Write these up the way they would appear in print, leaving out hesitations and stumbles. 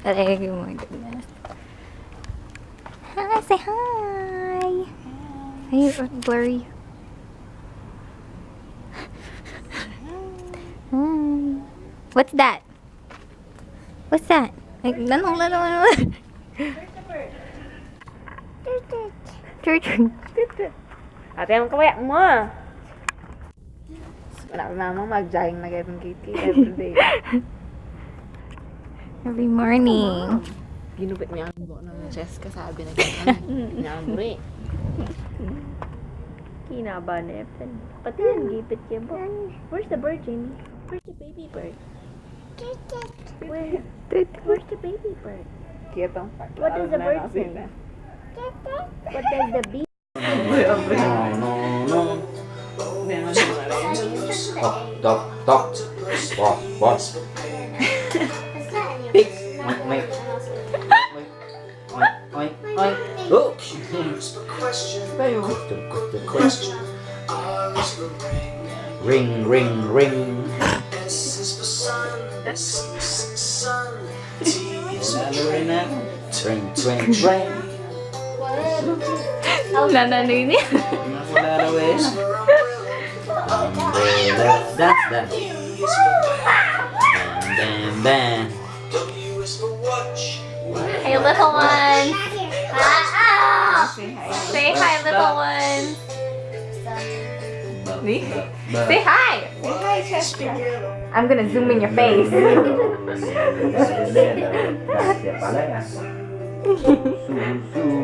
Like, oh my goodness. Hi, say hi. Are you blurry? Hi. What's that? What's that? Like, no. Church. Ate, ang kawaya mo. Wala ko namang mag-jogging na ganyan kitty everyday. Every morning. Ginupit niya ang buhok ng chest kasabi na ganyan. Nyamburi. Kinaba na Evan. Pati yan, gipit yan po. Where's the bird, Jamie? Where's the baby bird? Where's the baby bird? Kiyatong. What does the bird say? What does the bee? No. Talk. What? Pick. Wait. Oi. Oh. Ring. Ring. Nananoy niya. Dance. Bang. Hey, little ones. Say hi, little ones. Say hi. I'm gonna zoom in your face.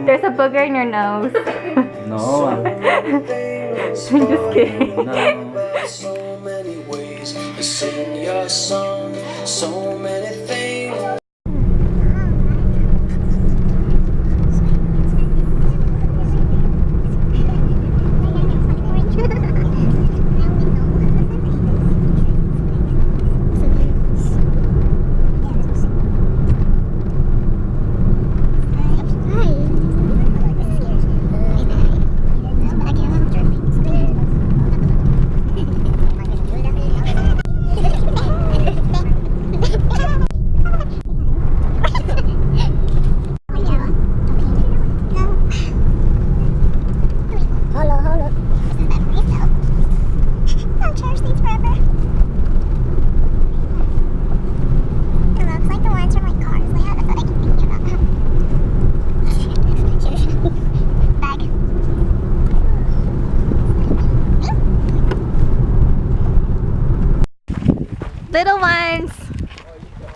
There's a booger in your nose. No. I'm just kidding. So many ways to sing your song, so many things.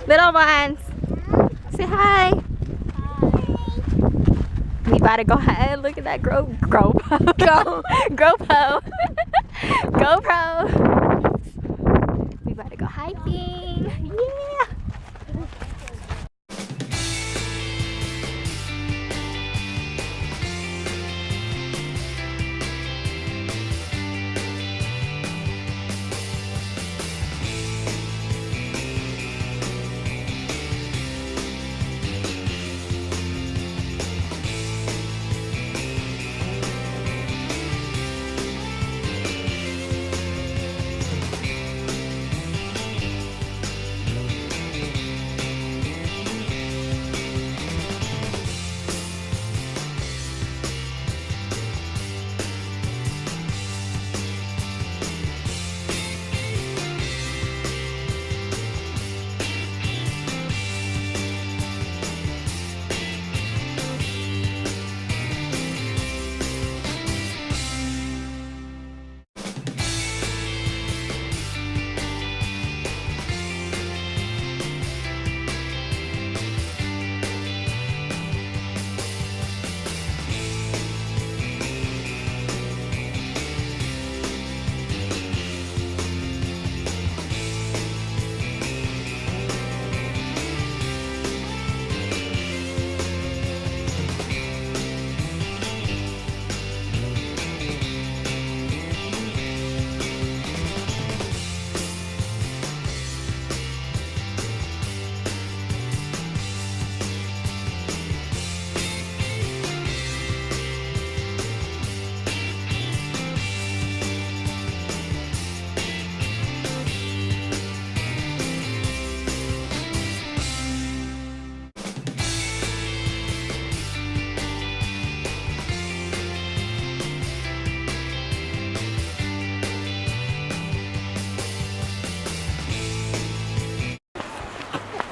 Little ones. Say hi. We gotta go ahead. Look at that GoPro. We gotta go hiking. Yeah.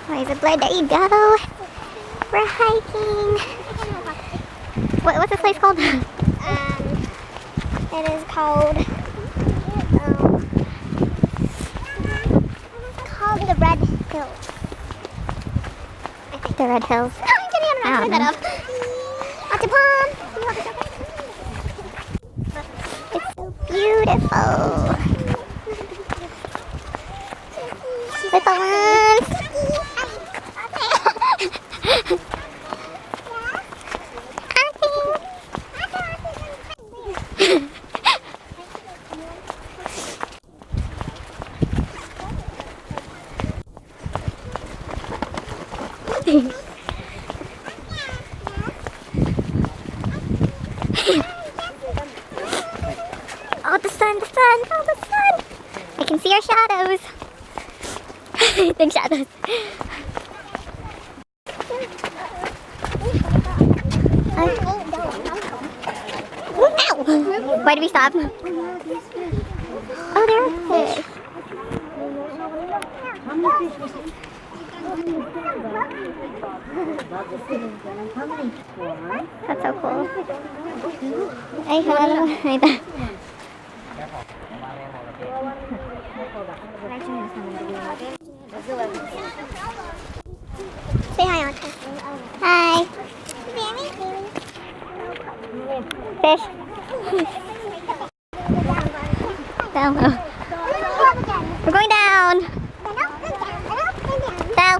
Why is it blurred? There you go. We're hiking. What's this place called? It is called the Red Hills. I think the Red Hills. I don't know. Ottapon. It's so beautiful. Little ones. Oh, the sun, oh, the sun. I can see our shadows. Big shadows. Ow! Why did we stop? Oh, there are fish. That's so cool. Say hi, Auntie. Hi. Fish. Down. We're going down. Down. Down.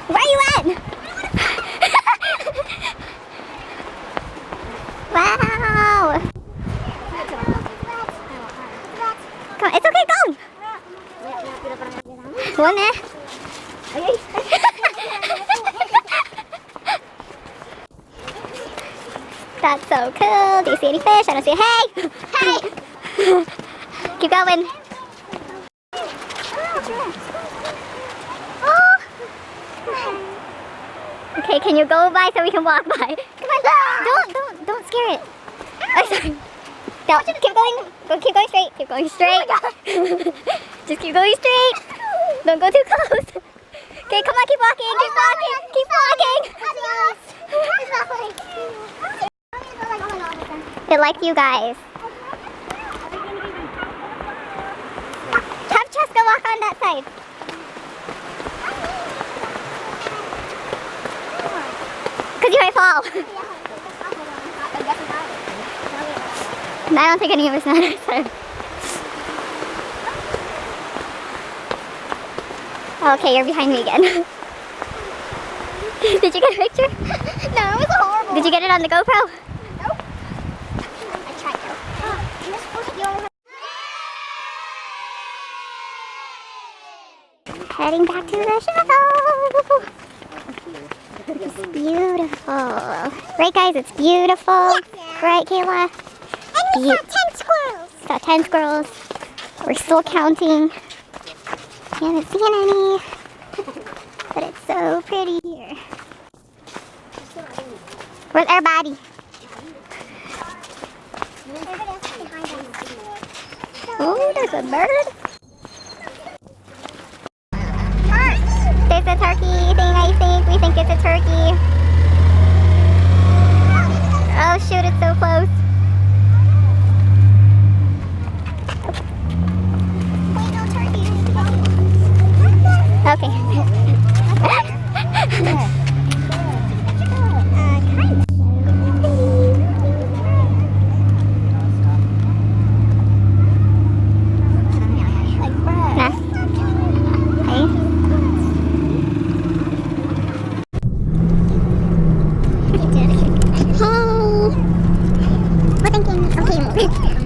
Where are you at? Wow. Come on, it's okay, go. One there. That's so cool. Do you see any fish? I don't see. Hey! Hey! Keep going. Oh. Okay, can you go by so we can walk by? Come on. Don't scare it. Oh, sorry. No, keep going. Keep going straight. Keep going straight. Just keep going straight. Don't go too close. Okay, come on, keep walking. Keep walking. Keep walking. It liked you guys. Have Cheska walk on that side. Because you might fall. I don't think any of us know that side. Okay, you're behind me again. Did you get a picture? No, it was horrible. Did you get it on the GoPro? Heading back to the show. It's beautiful. Right, guys? It's beautiful. Yes. Right, Kayla? And it's got 10 squirrels. It's got 10 squirrels. We're still counting. We haven't seen any. But it's so pretty here. Where's our body? Oh, there's a bird. There's a turkey thing, I think. We think it's a turkey. Oh shoot, it's so close. Okay. We're thinking, okay,